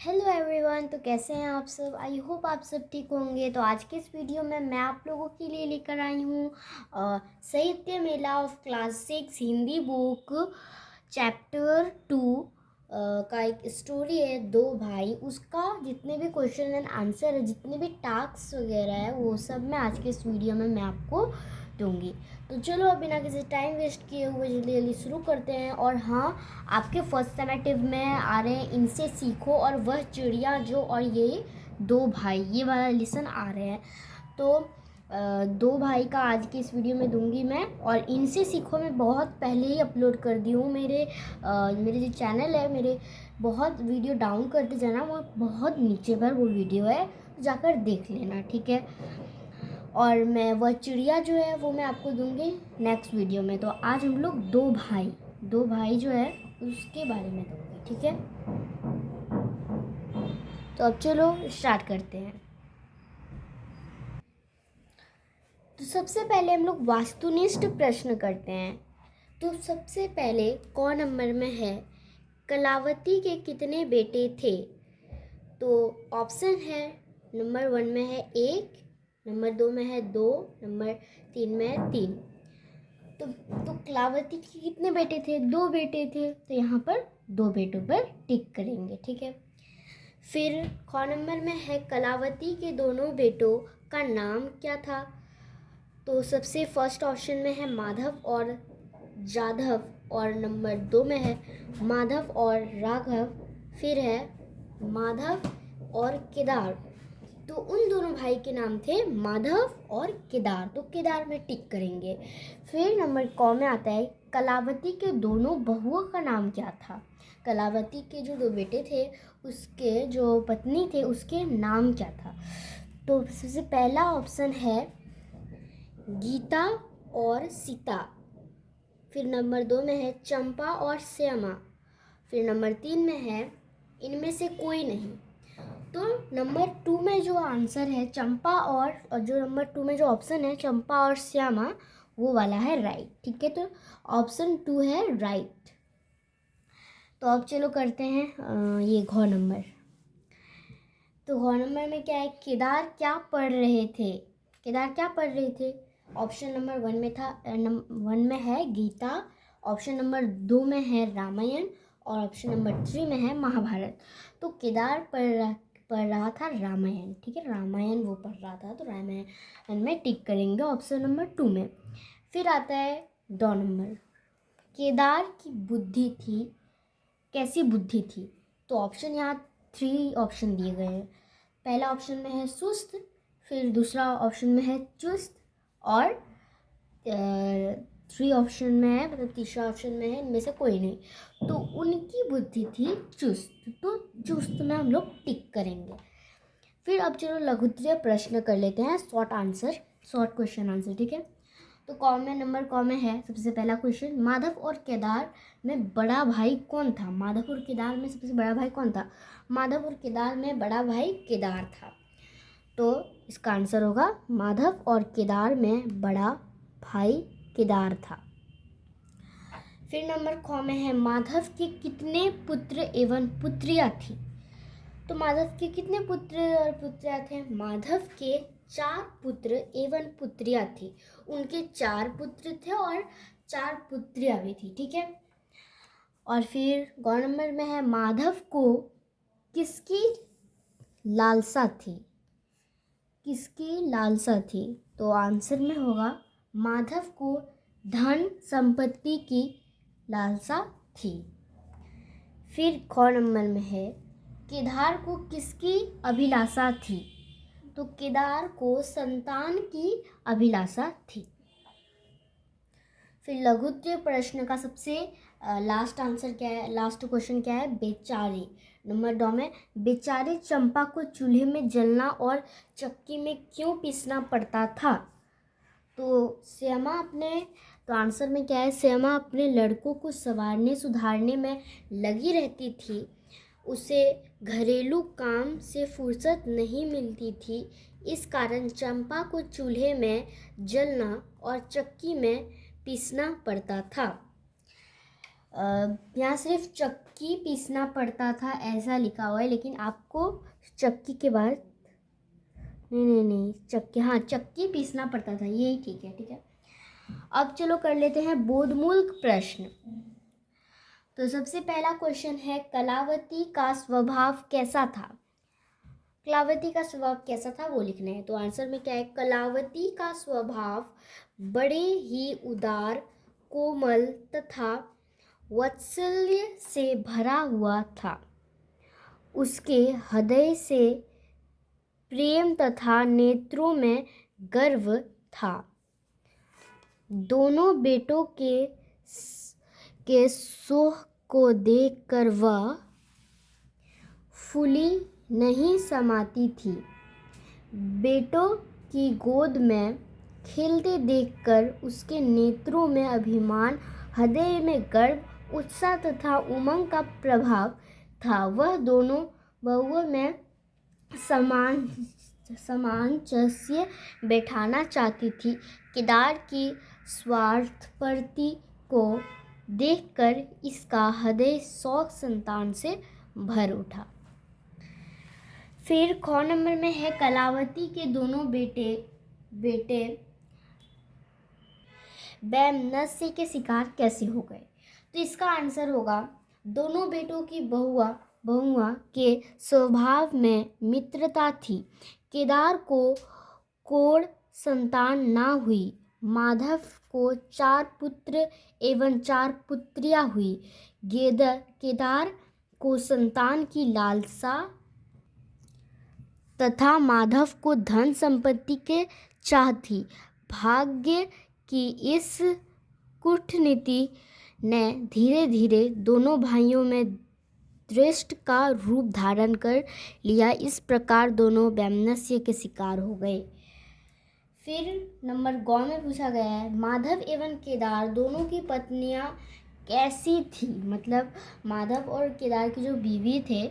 Hello everyone. तो कैसे हैं आप सब? आई होप आप सब ठीक होंगे। तो आज के इस वीडियो में मैं आप लोगों के लिए लेकर आई हूँ Sahitya Mela of class 6 Hindi book chapter 2 का एक स्टोरी है, दो भाई। उसका जितने भी क्वेश्चन एंड आंसर है, जितने भी टास्क वगैरह है, वो सब मैं आज के इस वीडियो में मैं आपको दूंगी। तो चलो अब बिना किसी टाइम वेस्ट किए हुए जल्दी जल्दी शुरू करते हैं। और हाँ, आपके फर्स्ट समेटिव में आ रहे हैं इनसे सीखो और वह चिड़िया जो, और ये दो भाई, ये वाला लेसन आ रहे हैं। तो दो भाई का आज की इस वीडियो में दूंगी मैं। और इनसे सीखो मैं बहुत पहले ही अपलोड कर दी हूँ। मेरे जो चैनल है, मेरे बहुत वीडियो डाउन करते जाना, वो बहुत नीचे पर वो वीडियो है, जाकर देख लेना, ठीक है। और मैं वह चिड़िया जो है वो मैं आपको दूंगी नेक्स्ट वीडियो में। तो आज हम लोग दो भाई जो है उसके बारे में दूंगी, ठीक है। तो अब चलो स्टार्ट करते हैं। तो सबसे पहले हम लोग वास्तुनिष्ठ प्रश्न करते हैं। तो सबसे पहले कौन नंबर में है, कलावती के कितने बेटे थे? तो ऑप्शन है, नंबर 1 में है 1, नंबर 2 में है 2, नंबर 3 में है 3। तो कलावती के कितने बेटे थे? 2 बेटे थे। तो यहाँ पर 2 बेटों पर टिक करेंगे, ठीक है। फिर ख नंबर में है, कलावती के दोनों बेटों का नाम क्या था? तो सबसे फर्स्ट ऑप्शन में है माधव और जाधव, और नंबर 2 में है माधव और राघव। फिर है माधव और केदार। तो उन दोनों भाई के नाम थे माधव और केदार, तो केदार में टिक करेंगे। फिर नंबर क में आता है, कलावती के दोनों बहुओं का नाम क्या था? कलावती के जो 2 बेटे थे, उसके जो पत्नी थे उसके नाम क्या था? तो सबसे पहला ऑप्शन है गीता और सीता। फिर नंबर 2 में है चंपा और श्यामा। फिर नंबर 3 में है इनमें से कोई नहीं। तो नंबर 2 में जो आंसर है चंपा और जो नंबर 2 में जो ऑप्शन है चंपा और श्यामा, वो वाला है राइट, ठीक है। तो ऑप्शन 2 है राइट। तो अब चलो करते हैं ये घ नंबर। तो घ नंबर में क्या है, केदार क्या पढ़ रहे थे? केदार क्या पढ़ रहे थे? ऑप्शन नंबर 1 में था 1 में है गीता, ऑप्शन नंबर 2 में है रामायण, और ऑप्शन नंबर 3 में है महाभारत। तो केदार पढ़ रहा था रामायण, ठीक है। रामायण वो पढ़ रहा था, तो रामायण में टिक करेंगे ऑप्शन नंबर 2 में। फिर आता है ड नंबर, केदार की बुद्धि थी, कैसी बुद्धि थी? तो ऑप्शन यहाँ 3 ऑप्शन दिए गए हैं। पहला ऑप्शन में है सुस्त, फिर दूसरा ऑप्शन में है चुस्त, और 3 ऑप्शन में है, मतलब तीसरा ऑप्शन में है इनमें से कोई नहीं। तो उनकी बुद्धि थी चुस्त, तो चुस्त में हम लोग टिक करेंगे। फिर अब चलो लघुत्तरीय प्रश्न कर लेते हैं, शॉर्ट क्वेश्चन आंसर, ठीक है। तो नंबर क में है सबसे पहला क्वेश्चन, माधव और केदार में बड़ा भाई कौन था? माधव और केदार में सबसे बड़ा भाई कौन था? माधव और केदार में बड़ा भाई केदार था। तो इसका आंसर होगा माधव और केदार में बड़ा भाई केदार था। फिर नंबर ख में है, माधव के कितने पुत्र एवं पुत्रियां थी? तो माधव के कितने पुत्र और पुत्रियां थे? माधव के 4 पुत्र एवं पुत्रियां थी। उनके 4 पुत्र थे और 4 पुत्रियां भी थी, ठीक है। और फिर ग नंबर में है, माधव को किसकी लालसा थी? किसकी लालसा थी? तो आंसर में होगा माधव को धन संपत्ति की लालसा थी। फिर ख नंबर में है, केदार को किसकी अभिलाषा थी? तो केदार को संतान की अभिलाषा थी। फिर लघुत्तरीय प्रश्न का सबसे लास्ट आंसर क्या है, लास्ट क्वेश्चन क्या है? बेचारी। नंबर 2 में, बेचारी चंपा को चूल्हे में जलना और चक्की में क्यों पीसना पड़ता था? तो आंसर में क्या है, श्यामा अपने लड़कों को संवारने सुधारने में लगी रहती थी। उसे घरेलू काम से फुर्सत नहीं मिलती थी। इस कारण चंपा को चूल्हे में जलना और चक्की में पीसना पड़ता था। यहाँ सिर्फ चक्की पीसना पड़ता था ऐसा लिखा हुआ है, लेकिन आपको चक्की के बाद नहीं चक्की, हाँ चक्की पीसना पड़ता था, यही ठीक है। ठीक है, अब चलो कर लेते हैं बोधमूलक प्रश्न। तो सबसे पहला क्वेश्चन है, कलावती का स्वभाव कैसा था? कलावती का स्वभाव कैसा था वो लिखना है। तो आंसर में क्या है, कलावती का स्वभाव बड़े ही उदार, कोमल तथा वात्सल्य से भरा हुआ था। उसके हृदय से प्रेम तथा नेत्रों में गर्व था। दोनों बेटों के सुख को देखकर वह फूली नहीं समाती थी। बेटों की गोद में खेलते देखकर उसके नेत्रों में अभिमान, हृदय में गर्व, उत्साह तथा उमंग का प्रभाव था। वह दोनों बहुओं में सामंजस्य बैठाना चाहती थी। केदार की स्वार्थपरती को देखकर इसका हृदय शौक संतान से भर उठा। फिर ख नंबर में है, कलावती के दोनों बेटे वैमनस्य के शिकार कैसे हो गए? तो इसका आंसर होगा, दोनों बेटों की बहुआ के स्वभाव में मित्रता थी। केदार को कोड़ संतान ना हुई। माधव को 4 पुत्र एवं 4 पुत्रियां हुई। केदार को संतान की लालसा तथा माधव को धन संपत्ति के चाह थी। भाग्य की इस कूटनीति ने धीरे धीरे दोनों भाइयों में दृष्ट का रूप धारण कर लिया। इस प्रकार दोनों वैमनस्य के शिकार हो गए। फिर नंबर ग में पूछा गया है, माधव एवं केदार दोनों की पत्नियां कैसी थी? मतलब माधव और केदार की जो बीवी थे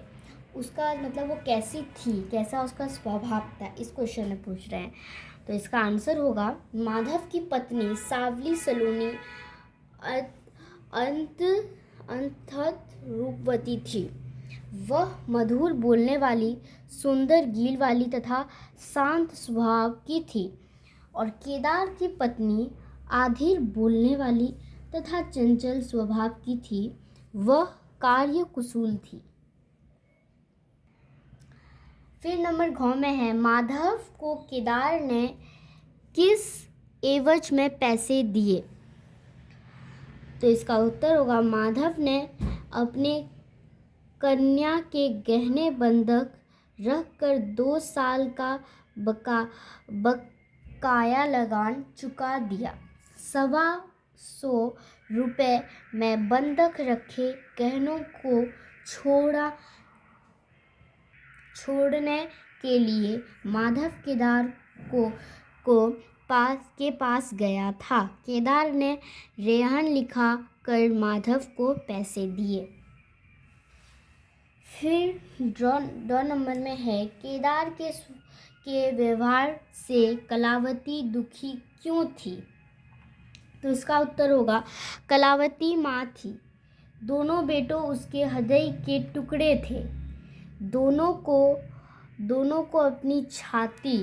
उसका मतलब वो कैसी थी, कैसा उसका स्वभाव था, इस क्वेश्चन में पूछ रहे हैं। तो इसका आंसर होगा, माधव की पत्नी सावली सलोनी अत्यंत रूपवती थी। वह मधुर बोलने वाली, सुंदर गील वाली तथा शांत स्वभाव की थी। और केदार की पत्नी आधीर बोलने वाली तथा चंचल स्वभाव की थी। वह कार्य कुशल थी। फिर नंबर घ में है, माधव को केदार ने किस एवज में पैसे दिए? तो इसका उत्तर होगा, माधव ने अपने कन्या के गहने बंधक रखकर 2 साल का बकाया लगान चुका दिया। 125 रुपये में बंधक रखे गहनों को छोड़ने के लिए माधव केदार के पास गया था। केदार ने रेहन लिखा कर माधव को पैसे दिए। फिर ड नंबर में है, केदार के व्यवहार से कलावती दुखी क्यों थी? तो इसका उत्तर होगा, कलावती माँ थी। दोनों बेटों उसके हृदय के टुकड़े थे। दोनों को अपनी छाती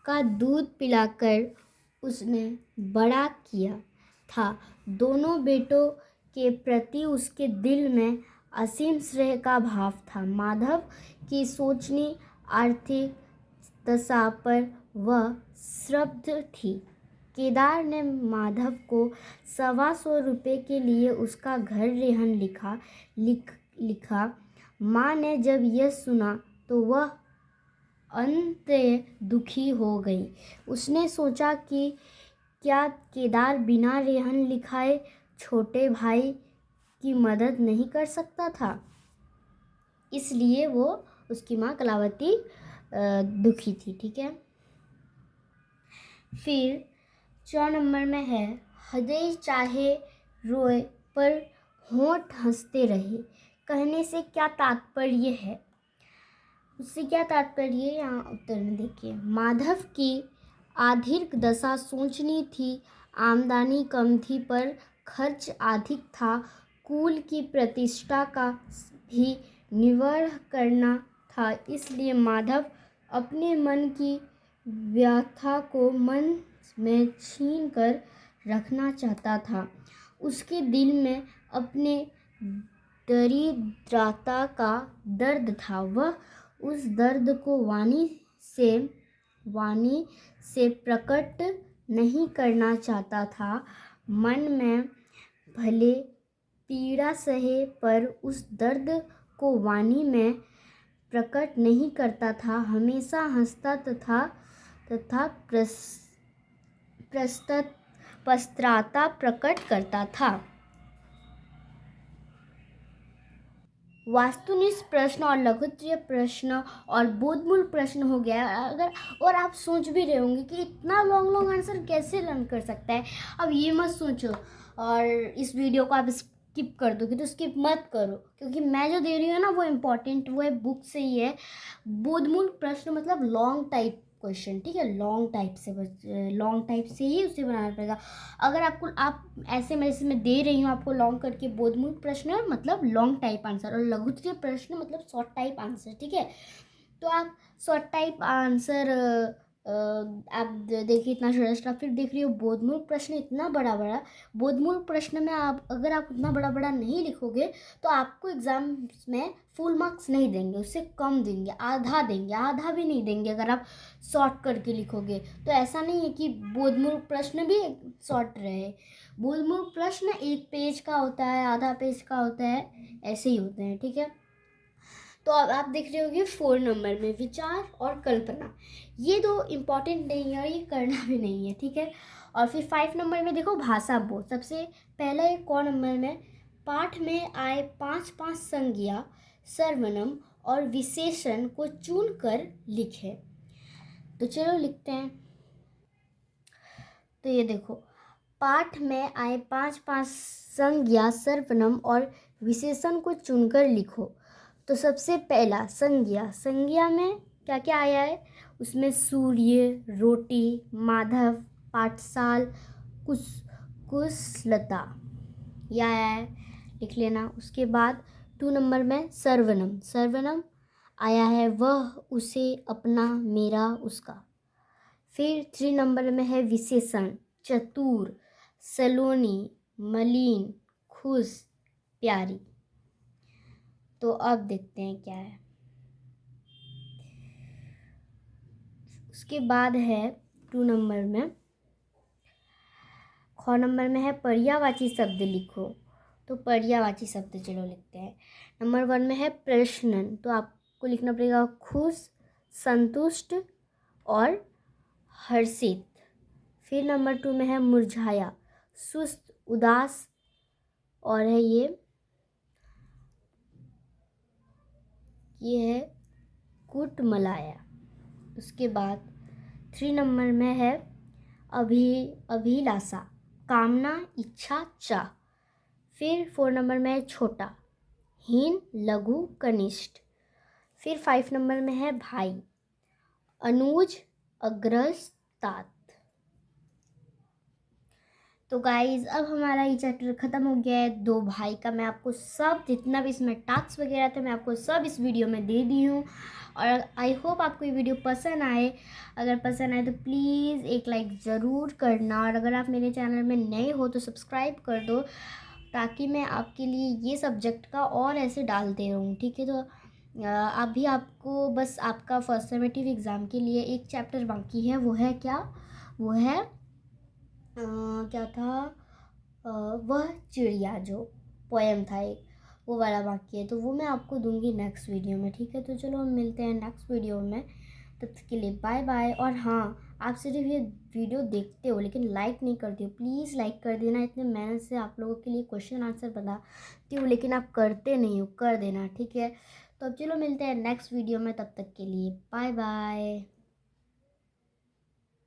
का दूध पिलाकर उसने बड़ा किया था। दोनों बेटों के प्रति उसके दिल में असीम स्नेह का भाव था। माधव की शोचनीय आर्थिक दशा पर वह स्तब्ध थी। केदार ने माधव को 125 रुपये के लिए उसका घर रेहन लिखा। माँ ने जब यह सुना तो वह अत्यंत दुखी हो गई। उसने सोचा कि क्या केदार बिना रेहन लिखाए छोटे भाई की मदद नहीं कर सकता था? इसलिए वो उसकी माँ कलावती दुखी थी। ठीक है, फिर 4 नंबर में है, हृदय चाहे रोए पर होंठ हंसते रहे कहने से क्या तात्पर्य है? उससे क्या तात्पर्य है यहाँ उत्तर में देखिए। माधव की आर्थिक दशा सोचनी थी। आमदनी कम थी पर खर्च अधिक था। कुल की प्रतिष्ठा का भी निर्वहन करना था, इसलिए माधव अपने मन की व्यथा को मन में छीन कर रखना चाहता था। उसके दिल में अपने दरिद्रता का दर्द था। वह उस दर्द को वाणी से प्रकट नहीं करना चाहता था। मन में भले पीड़ा सहे, पर उस दर्द को वाणी में प्रकट नहीं करता था। हमेशा हंसता तथा पश्चाताप प्रकट करता था। वास्तुनिष्ठ प्रश्न और लघुत्तरीय प्रश्न और बोधमूलक प्रश्न हो गया। अगर और आप सोच भी रहे होंगे कि इतना लॉन्ग आंसर कैसे लर्न कर सकता है, अब ये मत सोचो और इस वीडियो को आप स्किप कर दोगे, तो स्किप मत करो, क्योंकि मैं जो दे रही हूँ ना वो इम्पोर्टेंट, वो है बुक से ही है। बोधमूलक प्रश्न मतलब लॉन्ग टाइप क्वेश्चन, ठीक है, लॉन्ग टाइप से ही उसे बनाना पड़ेगा। अगर आप ऐसे मैं दे रही हूँ आपको लॉन्ग करके बोधमूलक प्रश्न मतलब लॉन्ग टाइप आंसर, और लघुत्तरीय प्रश्न मतलब शॉर्ट टाइप आंसर, ठीक है। तो आप शॉर्ट टाइप आंसर आप देखिए इतना छोटा, फिर देख रही हो बोधमूलक प्रश्न इतना बड़ा बड़ा। बोधमूलक प्रश्न में अगर आप उतना बड़ा बड़ा नहीं लिखोगे तो आपको एग्जाम में फुल मार्क्स नहीं देंगे, उससे कम देंगे, आधा भी नहीं देंगे अगर आप शॉर्ट करके लिखोगे। तो ऐसा नहीं है कि बोधमूलक प्रश्न भी शॉर्ट रहे। बोधमूलक प्रश्न 1 पेज का होता है, आधा पेज का होता है, ऐसे ही होते हैं, ठीक है। तो अब आप देख रहे होंगे 4 नंबर में विचार और कल्पना, ये 2 इम्पॉर्टेंट नहीं है और ये करना भी नहीं है, ठीक है। और फिर 5 नंबर में देखो भाषा बोध। सबसे पहला एक कौन नंबर में पाठ में आए 5 संज्ञा, सर्वनाम और विशेषण को चुन कर लिखे। तो चलो लिखते हैं। तो ये देखो, पाठ में आए 5 संज्ञा, सर्वनाम और विशेषण को चुनकर लिखो। तो सबसे पहला संज्ञा में क्या क्या आया है, उसमें सूर्य, रोटी, माधव, पाठशाल, कुशलता, यह आया है, लिख लेना। उसके बाद 2 नंबर में सर्वनाम आया है, वह, उसे, अपना, मेरा, उसका। फिर 3 नंबर में है विशेषण, चतुर, सलोनी, मलिन, खुश, प्यारी। तो अब देखते हैं क्या है। उसके बाद है 2 नंबर में, ख नंबर में है पर्यायवाची शब्द लिखो। तो पर्यायवाची शब्द चलो लिखते हैं। नंबर 1 में है प्रश्न, तो आपको लिखना पड़ेगा खुश, संतुष्ट और हर्षित। फिर नंबर 2 में है मुरझाया, सुस्त, उदास, और है ये है कुटमलाया। उसके बाद 3 नंबर में है अभिलाषा, कामना, इच्छा, चाह। फिर 4 नंबर में है छोटा, हीन, लघु, कनिष्ठ। फिर 5 नंबर में है भाई, अनुज, अग्रज, तात। तो गाइज अब हमारा ये चैप्टर ख़त्म हो गया है 2 भाई का। मैं आपको सब जितना भी इसमें टास्क वगैरह थे मैं आपको सब इस वीडियो में दे दी हूँ, और आई होप आपको ये वीडियो पसंद आए। अगर पसंद आए तो प्लीज़ एक लाइक ज़रूर करना, और अगर आप मेरे चैनल में नए हो तो सब्सक्राइब कर दो, ताकि मैं आपके लिए ये सब्जेक्ट का और ऐसे डालते रहूँ, ठीक है। तो अभी आपको बस आपका फर्स्ट समेटिव एग्ज़ाम के लिए एक चैप्टर बाकी है, वो है क्या, वो है क्या था, वह चिड़िया, जो पोएम था एक, वो वाला बाकी है। तो वो मैं आपको दूंगी नेक्स्ट वीडियो में, ठीक है। तो चलो हम मिलते हैं नेक्स्ट वीडियो में, तब तक के लिए बाय बाय। और हाँ, आप सिर्फ ये वीडियो देखते हो लेकिन लाइक नहीं करते हो, प्लीज़ लाइक कर देना। इतने मेहनत से आप लोगों के लिए क्वेश्चन आंसर बताती हूँ लेकिन आप करते नहीं हो, कर देना, ठीक है। तो अब चलो मिलते हैं नेक्स्ट वीडियो में, तब तक के लिए बाय बाय।